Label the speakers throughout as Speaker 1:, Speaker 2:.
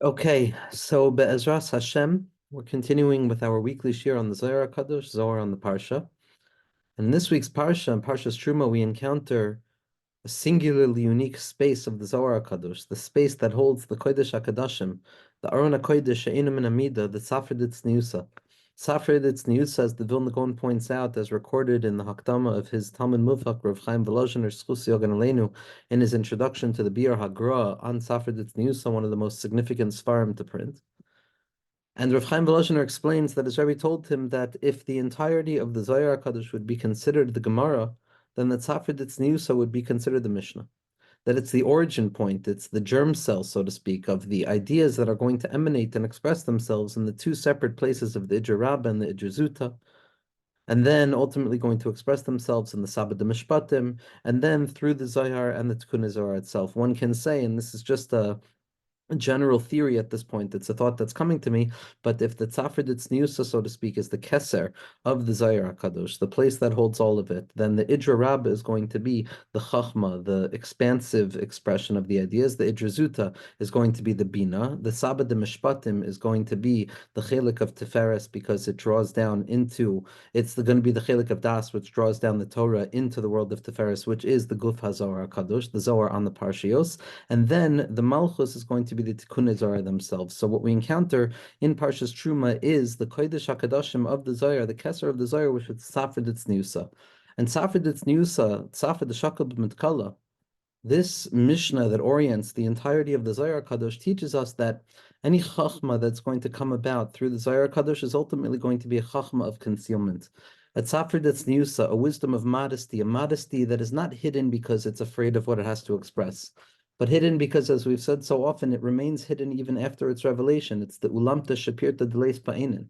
Speaker 1: Okay, so Be'ezras Hashem, we're continuing with our weekly shir on the Zohar Kadosh, Zohar on the Parsha. And in this week's Parsha, in Parsha's Teruma, we encounter a singularly unique space of the Zohar Kadosh, the space that holds the Kodesh HaKadoshim, the Aron HaKodesh She'enu Min Amida, the Safra Ditzniusa. Safra Ditzniusa, as the Vilna Gaon points out, as recorded in the Hakdama of his Talmud Muvhak, Rav Chaim Volozhin, or Schus Yogan Aleinu, in his introduction to the Bir Hagra on Safra Ditzniusa, one of the most significant Sfarim to print. And Rav Chaim Volozhiner explains that his Rebbe told him that if the entirety of the Zohar HaKadosh would be considered the Gemara, then the Tzafrid Tzniusa would be considered the Mishnah. That it's the origin point, it's the germ cell, so to speak, of the ideas that are going to emanate and express themselves in the two separate places of the Idra Rabbah and the Idra Zuta, and then ultimately going to express themselves in the Sabbath Mishpatim, and then through the Zohar and the Tikkun Zohar itself. One can say, and this is just a general theory at this point. It's a thought that's coming to me. But if the Tzafrid Tzniusa, so to speak, is the Keser of the Zohar HaKadosh, the place that holds all of it, then the Idra Rabbah is going to be the Chachma, the expansive expression of the ideas. The Idra Zuta is going to be the Bina. The Sabbath Mishpatim is going to be the Chelik of Tiferes, because it draws down into, going to be the Chelik of Das, which draws down the Torah into the world of Tiferes, which is the Guf HaZohar HaKadosh, the Zohar on the Parshios. And then the Malchus is going to be the Tikkun Zohar themselves. So what we encounter in Parsha's Teruma is the Kodesh HaKadoshim of the Zohar, the Keser of the Zohar, which is Safra Ditzniusa. And Safra Ditzniusa, Safra D'Shakal B'Mitkala, this Mishnah that orients the entirety of the Zohar Kadosh teaches us that any chachma that's going to come about through the Zohar Kadosh is ultimately going to be a chachma of concealment. A tzafir Ditzniusa, a wisdom of modesty, a modesty that is not hidden because it's afraid of what it has to express, but hidden because, as we've said so often, it remains hidden even after its revelation. It's the ulamta shapirta deleis pa'inin,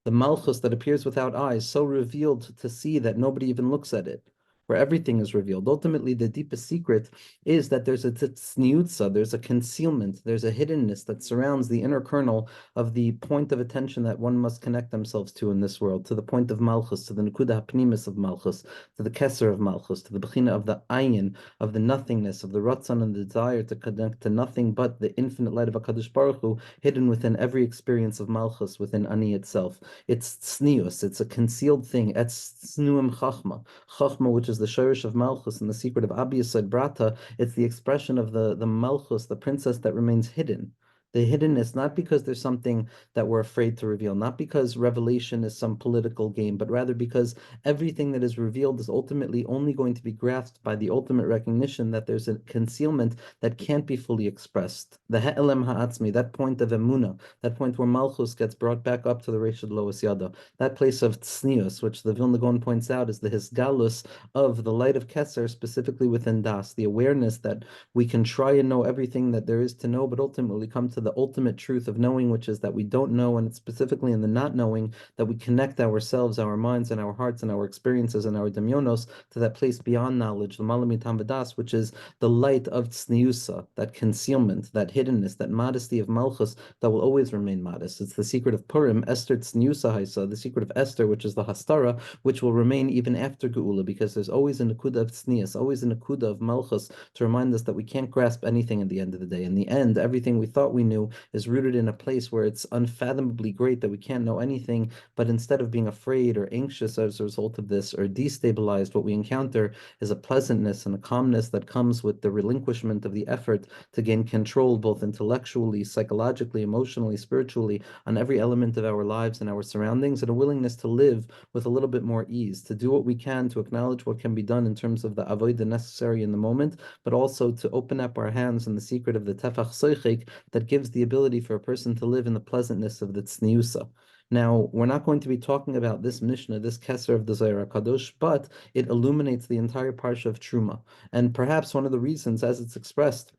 Speaker 1: the malchus that appears without eyes, so revealed to see that nobody even looks at it, where everything is revealed. Ultimately, the deepest secret is that there's a tzniutza, there's a concealment, there's a hiddenness that surrounds the inner kernel of the point of attention that one must connect themselves to in this world, to the point of malchus, to the nekuda hapnimis of malchus, to the keser of malchus, to the bechina of the ayin, of the nothingness, of the ratzon and the desire to connect to nothing but the infinite light of HaKadosh Baruch Hu, hidden within every experience of malchus, within ani itself. It's tznius, it's a concealed thing. It's tznuim chachma, chachma, which is the shirish of Malchus and the secret of Abi Yesod Brata. It's the expression of the Malchus, the princess that remains hidden. The hiddenness, not because there's something that we're afraid to reveal, not because revelation is some political game, but rather because everything that is revealed is ultimately only going to be grasped by the ultimate recognition that there's a concealment that can't be fully expressed. The He'elem Ha'atzmi, that point of Emuna, that point where Malchus gets brought back up to the Reshad Lois Yada, that place of Tznius, which the Vilna Gaon points out is the Hisgalus of the light of Keser, specifically within Das, the awareness that we can try and know everything that there is to know, but ultimately come to the ultimate truth of knowing, which is that we don't know, and it's specifically in the not knowing that we connect ourselves, our minds, and our hearts, and our experiences, and our demyonos to that place beyond knowledge, the Malamitam Vadas, which is the light of Tzniusa, that concealment, that hiddenness, that modesty of Malchus that will always remain modest. It's the secret of Purim, Esther Tzniusa Haisa, the secret of Esther, which is the Hastara, which will remain even after Geula, because there's always a Nakuda of Tznius, always a Nakuda of Malchus to remind us that we can't grasp anything at the end of the day. In the end, everything we thought we knew is rooted in a place where it's unfathomably great that we can't know anything, but instead of being afraid or anxious as a result of this or destabilized, what we encounter is a pleasantness and a calmness that comes with the relinquishment of the effort to gain control, both intellectually, psychologically, emotionally, spiritually, on every element of our lives and our surroundings, and a willingness to live with a little bit more ease, to do what we can, to acknowledge what can be done in terms of the avodah necessary in the moment, but also to open up our hands in the secret of the tefach soichik that gives the ability for a person to live in the pleasantness of the tzniusa. Now, we're not going to be talking about this Mishnah, this Keser of the Zohar Kadosh, but it illuminates the entire Parsha of Teruma. And perhaps one of the reasons, as it's expressed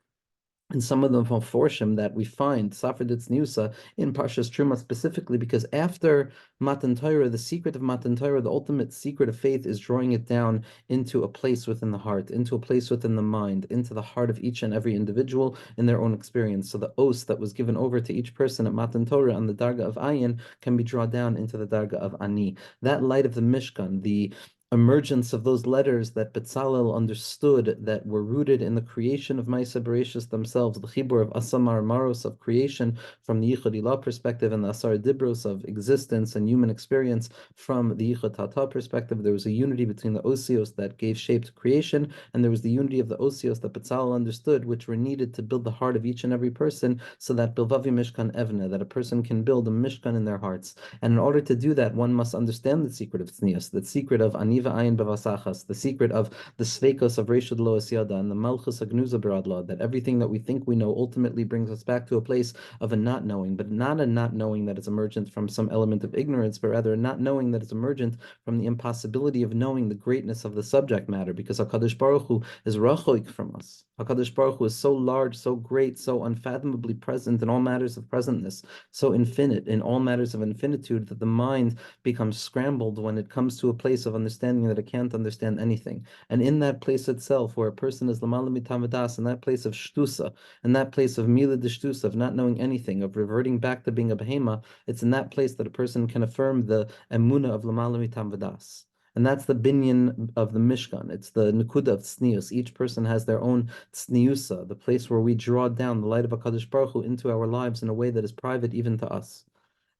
Speaker 1: in some of the Meforshim, that we find Safra Ditzniusa in Parshas Teruma specifically, because after Matan Torah, the secret of Matan Torah, the ultimate secret of faith, is drawing it down into a place within the heart, into a place within the mind, into the heart of each and every individual in their own experience. So the os that was given over to each person at Matan Torah on the Darga of Ayin can be drawn down into the Darga of Ani. That light of the Mishkan, the emergence of those letters that Bezalel understood that were rooted in the creation of Maisa Bereshis themselves, the Chibur of Asamar Maros of creation from the Yichud Ilah perspective and the Asar Dibros of existence and human experience from the Yichud Tata perspective. There was a unity between the Osios that gave shape to creation, and there was the unity of the Osios that Bezalel understood, which were needed to build the heart of each and every person, so that Bilvavi Mishkan Evne, that a person can build a Mishkan in their hearts. And in order to do that, one must understand the secret of Tznius, the secret of Aniva Ayin Bavasachas, the secret of the Sveikos of Reshud Lo Asyada, and the Malchus Agnuza Beradla, that everything that we think we know ultimately brings us back to a place of a not knowing, but not a not knowing that is emergent from some element of ignorance, but rather a not knowing that is emergent from the impossibility of knowing the greatness of the subject matter, because HaKadosh Baruch Hu is rachoik from us. HaKadosh Baruch Hu is so large, so great, so unfathomably present in all matters of presentness, so infinite in all matters of infinitude, that the mind becomes scrambled when it comes to a place of understanding that it can't understand anything. And in that place itself, where a person is lamala mitamadas, in that place of shtusa, in that place of mila de shtusa, of not knowing anything, of reverting back to being a behema, it's in that place that a person can affirm the emuna of lamala mitamadas. And that's the binyan of the Mishkan. It's the Nakuda of Tznius. Each person has their own Tzniusa, the place where we draw down the light of HaKadosh Baruch Hu into our lives in a way that is private even to us.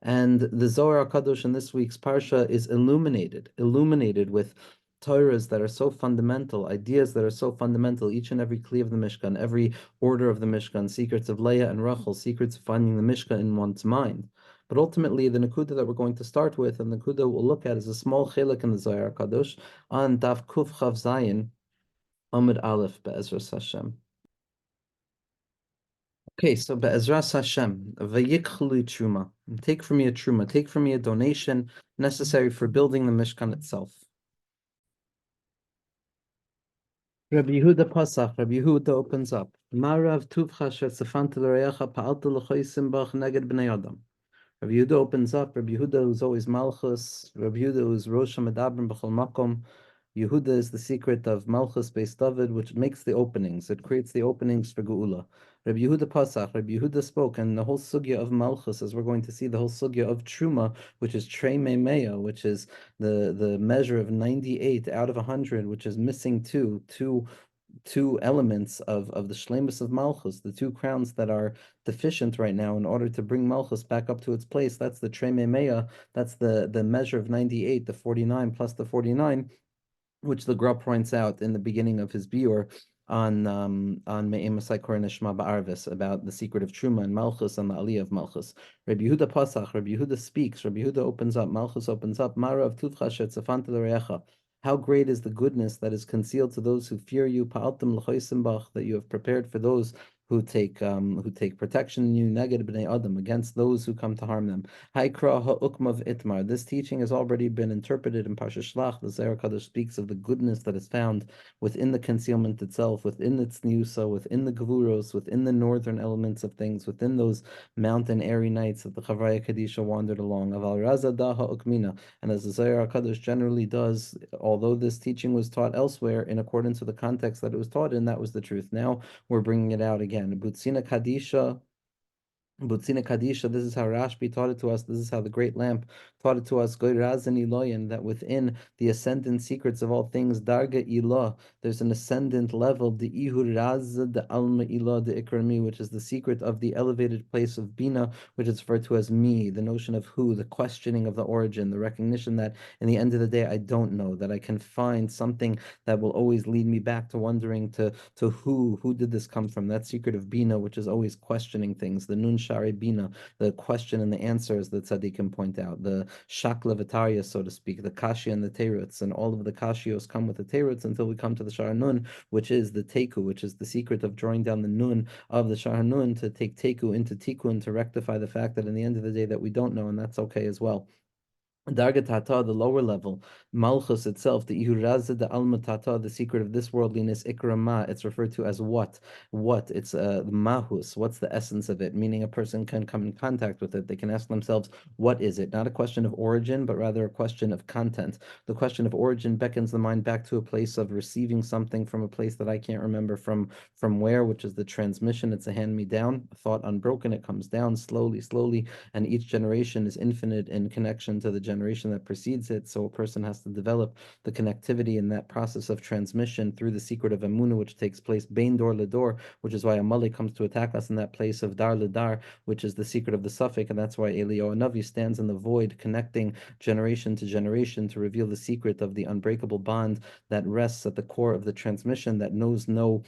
Speaker 1: And the Zohar HaKadosh in this week's Parsha is illuminated with Torahs that are so fundamental, ideas that are so fundamental, each and every kli of the Mishkan, every order of the Mishkan, secrets of Leah and Rachel, secrets of finding the Mishkan in one's mind. But ultimately, the Nakuda that we're going to start with, and the Nakuda we'll look at, is a small chelik in the Zohar HaKadosh on Daf Kuf Chav Zayin, Amud Aleph, Be'ezras Hashem. Okay, so Be'ezras Hashem, Vayikchlu Teruma, take from me a Teruma, take from me a donation necessary for building the Mishkan itself. Rabbi Yehuda Pasach, Rabbi Yehuda opens up. Marav Tuvcha Shetzafanta L'Reyacha Pa'alta L'Choysim Bach Neged B'nei Adam. Rabbi Yehuda opens up. Rabbi Yehuda, who's always Malchus. Rabbi Yehuda, who's Rosh Hamedabrim B'chol Makom. Yehuda is the secret of Malchus Beis David, which makes the openings. It creates the openings for Geula. Rabbi Yehuda Pasach, Rabbi Yehuda spoke, and the whole sugya of Malchus, as we're going to see, the whole sugya of Teruma, which is Trei Memeya, which is the measure of 98 out of 100, which is missing two elements of the shlemus of Malchus, the two crowns that are deficient right now in order to bring Malchus back up to its place. That's the Trei Memeya, that's the measure of 98, the 49 plus the 49, which the Gra points out in the beginning of his biur on Me'emasai Kor Neshma Ba'arvis, about the secret of Teruma and Malchus and the Aliyah of Malchus. Rabbi Yehuda Pasach, Rabbi Yehuda speaks, Rabbi Yehuda opens up, Malchus opens up, Mara of Tuvcha Shetzafanta L'Reyacha. How great is the goodness that is concealed to those who fear you, Pa'altim L'Choysim Bach, that you have prepared for those who take protection in you, Neged B'nei Adam, against those who come to harm them. Haikra ha'ukmav itmar. This teaching has already been interpreted in Parsha Shlach. The Zohar HaKadosh speaks of the goodness that is found within the concealment itself, within the tzniusa, within the gevuros, within the northern elements of things, within those mountain airy nights that the Chavraya Kadisha wandered along. Aval raza da ha'ukmina. And as the Zohar HaKadosh generally does, although this teaching was taught elsewhere in accordance with the context that it was taught in, that was the truth. Now we're bringing it out again. Butzina Kadisha. Butzina Kadisha, this is how Rashbi taught it to us. This is how the great lamp taught it to us. Goyrazan Iloyan, that within the ascendant secrets of all things, Darga Ilah, there's an ascendant level, the Ihur Raz, the Alma Ilah, the Ikrami, which is the secret of the elevated place of Bina, which is referred to as me, the notion of who, the questioning of the origin, the recognition that in the end of the day, I don't know, that I can find something that will always lead me back to wondering to who did this come from? That secret of Bina, which is always questioning things, the Nun Shari Bina, the question and the answers that Tzaddikim point out, the Shakla Vitaria, so to speak, the Kashi and the Teruts, and all of the Kashios come with the Teruts until we come to the Shara Nun, which is the Teku, which is the secret of drawing down the Nun of the Shara Nun to take Teku into Tikkun, to rectify the fact that in the end of the day that we don't know, and that's okay as well. Darga Tata, the lower level, Malchus itself, the Ihuraza, the Alma Tata, the secret of this worldliness, Ikrama, it's referred to as what? What? It's the Mahus. What's the essence of it? Meaning a person can come in contact with it. They can ask themselves, what is it? Not a question of origin, but rather a question of content. The question of origin beckons the mind back to a place of receiving something from a place that I can't remember from where, which is the transmission. It's a hand-me-down, thought unbroken. It comes down slowly, slowly, and each generation is infinite in connection to the generation generation that precedes it. So a person has to develop the connectivity in that process of transmission through the secret of Emunah, which takes place bein dor ledor, which is why Amalek comes to attack us in that place of dar ledar, which is the secret of the suffix, and that's why Eliyahu Navi stands in the void, connecting generation to generation to reveal the secret of the unbreakable bond that rests at the core of the transmission, that knows no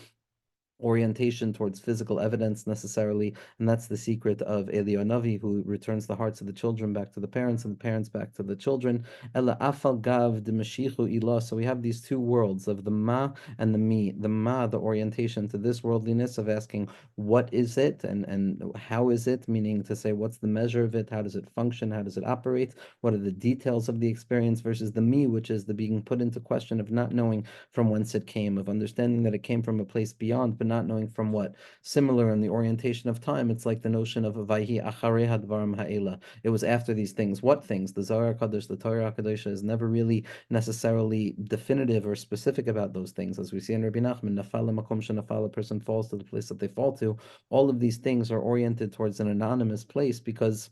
Speaker 1: orientation towards physical evidence necessarily, and that's the secret of Eliyahu Navi, who returns the hearts of the children back to the parents and the parents back to the children. Ela afal gav de mashichu ilah. So we have these two worlds of the Ma and the Mi. The Ma, the orientation to this worldliness of asking what is it and how is it, meaning to say what's the measure of it, how does it function, how does it operate, what are the details of the experience, versus the Mi, which is the being put into question of not knowing from whence it came, of understanding that it came from a place beyond, but not knowing from what. Similar in the orientation of time, it's like the notion of Vayhi acharei hadvarim ha'ela. It was after these things. What things? The Zohar Kadosh, the Torah Kadosh is never really necessarily definitive or specific about those things. As we see in Rabbi Nachman, nafal makom shenafal, a person falls to the place that they fall to. All of these things are oriented towards an anonymous place because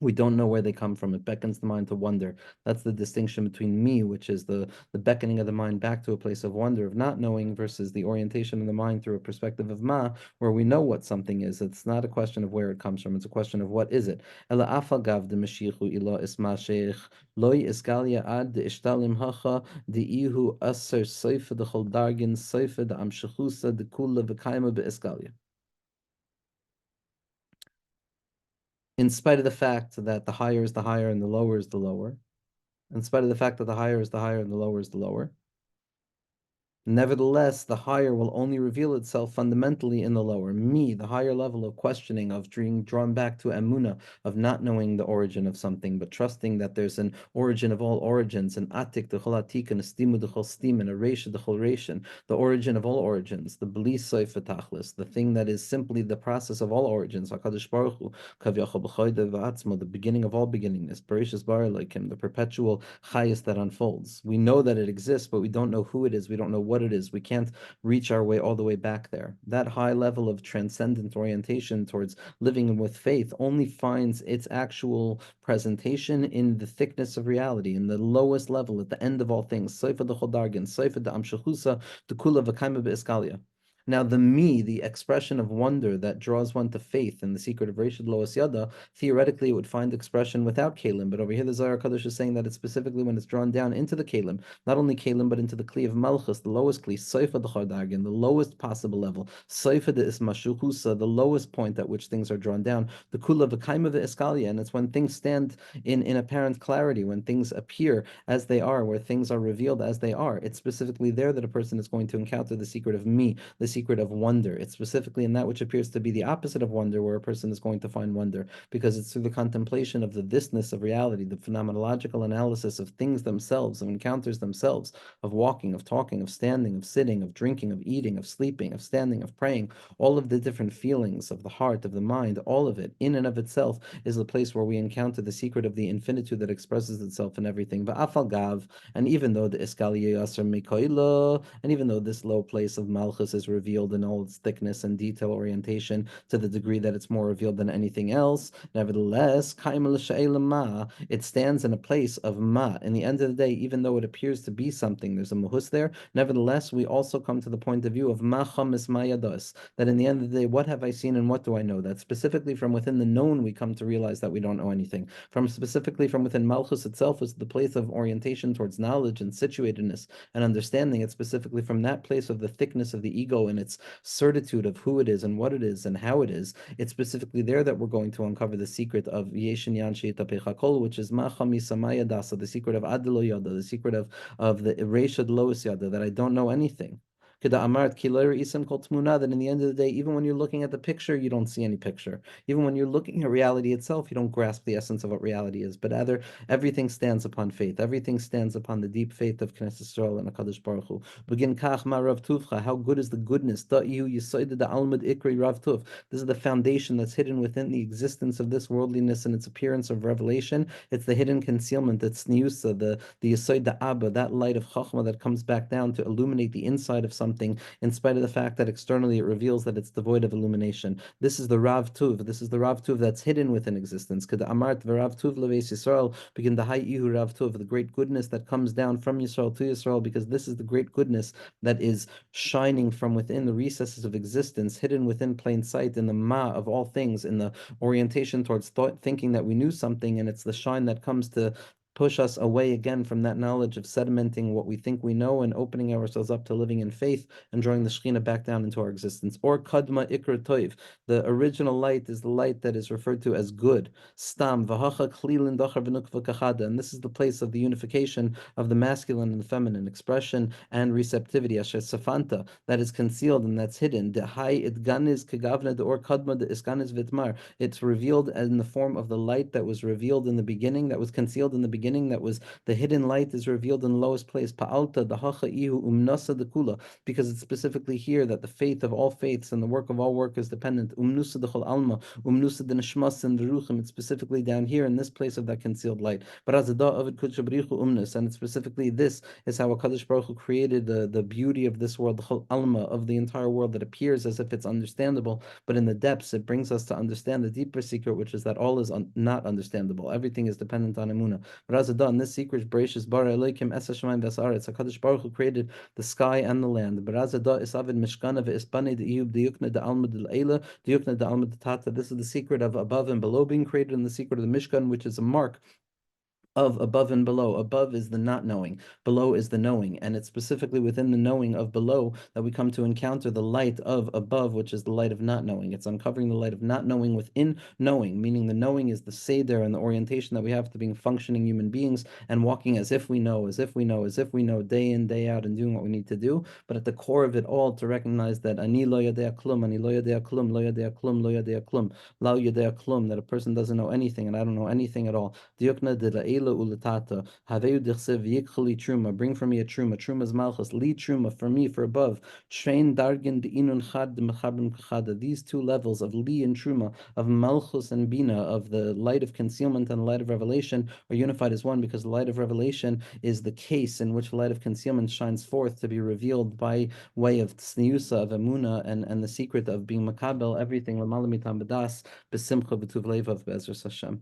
Speaker 1: we don't know where they come from. It beckons the mind to wonder. That's the distinction between me, which is the beckoning of the mind back to a place of wonder, of not knowing, versus the orientation of the mind through a perspective of ma, where we know what something is. It's not a question of where it comes from. It's a question of what is it. Ela afagav de mashichu ilo isma sheikh loy iskalia ad de ishtalim hacha de ihu aser seifa de chol dargin seifa de amshechusa de kula v'kaima be iskalia. In spite of the fact that the higher is the higher and the lower is the lower, in spite of the fact that the higher is the higher and the lower is the lower, nevertheless, the higher will only reveal itself fundamentally in the lower. Me, the higher level of questioning, of being drawn back to Emunah, of not knowing the origin of something, but trusting that there's an origin of all origins, an atik d'chol atik, and a stimu d'chol stim, and a reisha d'chol reishin, the origin of all origins, the bli soif v'tachlis, the thing that is simply the process of all origins, HaKadosh Baruch Hu, kavyachol b'choyde v'atzmo, the beginning of all beginningness, Bereshis bara Elokim, the perpetual chayis that unfolds. We know that it exists, but we don't know who it is, we don't know what it is. We can't reach our way all the way back there. That high level of transcendent orientation towards living with faith only finds its actual presentation in the thickness of reality, in the lowest level, at the end of all things. Seifa de chodargin, seifa de amshechusa, de kula v'kaima be'iskalia. Now, the me, the expression of wonder that draws one to faith in the secret of Reshad Loas Yada, theoretically it would find expression without Kalim. But over here, the Zohar Kadosh is saying that it's specifically when it's drawn down into the Kalim, not only Kalim, but into the Kli of Malchus, the lowest Kli, Seifa de Chardargin, the lowest possible level, Seifa de Ismashuhusa, the lowest point at which things are drawn down, the Kula v'kaima ve'eskalia, and it's when things stand in apparent clarity, when things appear as they are, where things are revealed as they are. It's specifically there that a person is going to encounter the secret of me, the secret of wonder. It's specifically in that which appears to be the opposite of wonder where a person is going to find wonder, because it's through the contemplation of the thisness of reality, the phenomenological analysis of things themselves, of encounters themselves, of walking, of talking, of standing, of sitting, of drinking, of eating, of sleeping, of standing, of praying, all of the different feelings of the heart, of the mind, all of it in and of itself is the place where we encounter the secret of the infinitude that expresses itself in everything. Ba'afal gav, and even though the Iskaliya Yasser Mikoila, and even though this low place of Malchus is revealed in all its thickness and detail orientation to the degree that it's more revealed than anything else, nevertheless, it stands in a place of ma. In the end of the day, even though it appears to be something, there's a muhus there, nevertheless, we also come to the point of view of ma chamis mayados, that in the end of the day, what have I seen and what do I know? That specifically from within the known, we come to realize that we don't know anything. Specifically from within Malchus itself is the place of orientation towards knowledge and situatedness and understanding. It's specifically from that place of the thickness of the ego and its certitude of who it is and what it is and how it is. It's specifically there that we're going to uncover the secret of Yeshin Yan Sheitapei Kol, which is Machami Samaya Dasa, the secret of Adelo Yada, the secret of the Reshad Lois Yada, that I don't know anything. That in the end of the day, even when you're looking at the picture, you don't see any picture. Even when you're looking at reality itself, you don't grasp the essence of what reality is. But rather, everything stands upon faith. Everything stands upon the deep faith of Knesset Yisrael and HaKadosh Baruch Hu. Begin kach ma rav tuvcha. How good is the goodness? Da'yu yisoida da almad ikri rav tuv. This is the foundation that's hidden within the existence of this worldliness and its appearance of revelation. It's the hidden concealment, that's niusa, the yisoida abba, that light of chachma that comes back down to illuminate the inside of something something, in spite of the fact that externally it reveals that it's devoid of illumination. This is the Rav Tuv. This is the Rav Tuv that's hidden within existence. Kada Amart v'Rav Tuv leveis Yisrael, begin the Hai Ihu Rav Tuv, the great goodness that comes down from Yisrael to Yisrael, because this is the great goodness that is shining from within the recesses of existence, hidden within plain sight, in the Ma of all things, in the orientation towards thought, thinking that we knew something, and it's the shine that comes to push us away again from that knowledge of sedimenting what we think we know and opening ourselves up to living in faith and drawing the Shekhinah back down into our existence. Or Kadma Ikr Toiv, the original light is the light that is referred to as good. Stam Vahacha Klilin Dachar V'Nukva Kachada, and this is the place of the unification of the masculine and the feminine, expression and receptivity. Asher Safanta, that is concealed and that's hidden. The Hai Itganiz Kegavna or Kadma the Iskanis Vitmar. It's revealed in the form of the light that was revealed in the beginning, that was concealed in the beginning, that was the hidden light is revealed in the lowest place. Pa'alta dahacha ihu umnasa dekula, because it's specifically here that the faith of all faiths and the work of all work is dependent. Umnusa dechol alma, umnusa deneshmas and deruchim. It's specifically down here in this place of that concealed light. But as avid kudshabrichu umnus, and it's specifically this is how HaKadosh Baruch Hu created the beauty of this world, the whole alma of the entire world, that appears as if it's understandable, but in the depths it brings us to understand the deeper secret, which is that all is not understandable. Everything is dependent on Emunah. In this secret, Bereshis bara Elokim es hashamayim v'asaretz. HaKadosh Baruch Hu created the sky and the land. B'razada is avid Mishkan v'isbani de'iyub de'yukna de'alma de'eila de'yukna de'alma de'tata. This is the secret of above and below being created, and the secret of the Mishkan, which is a mark of above and below. Above is the not knowing, below is the knowing, and it's specifically within the knowing of below that we come to encounter the light of above, which is the light of not knowing. It's uncovering the light of not knowing within knowing, meaning the knowing is the seder and the orientation that we have to being functioning human beings and walking as if we know, as if we know, as if we know, day in, day out, and doing what we need to do. But at the core of it all, to recognize that ani lo yadea klum, ani lo yadea klum, lo yadea klum, lo yadea klum, lao yadea klum, that a person doesn't know anything and I don't know anything at all. Diukna de ulatata, haveu dichsev yikhali truma, bring for me a truma, truma's malchus, lead truma for me, for above, train dargin de inun chad de mechabim kachada, these two levels of li and truma, of malchus and bina, of the light of concealment and the light of revelation, are unified as one, because the light of revelation is the case in which the light of concealment shines forth to be revealed by way of tzniusa, of emuna, and the secret of being makabel, everything, l'malamitam b'das, b'simcha b'tuv levav, be'ezras Hashem.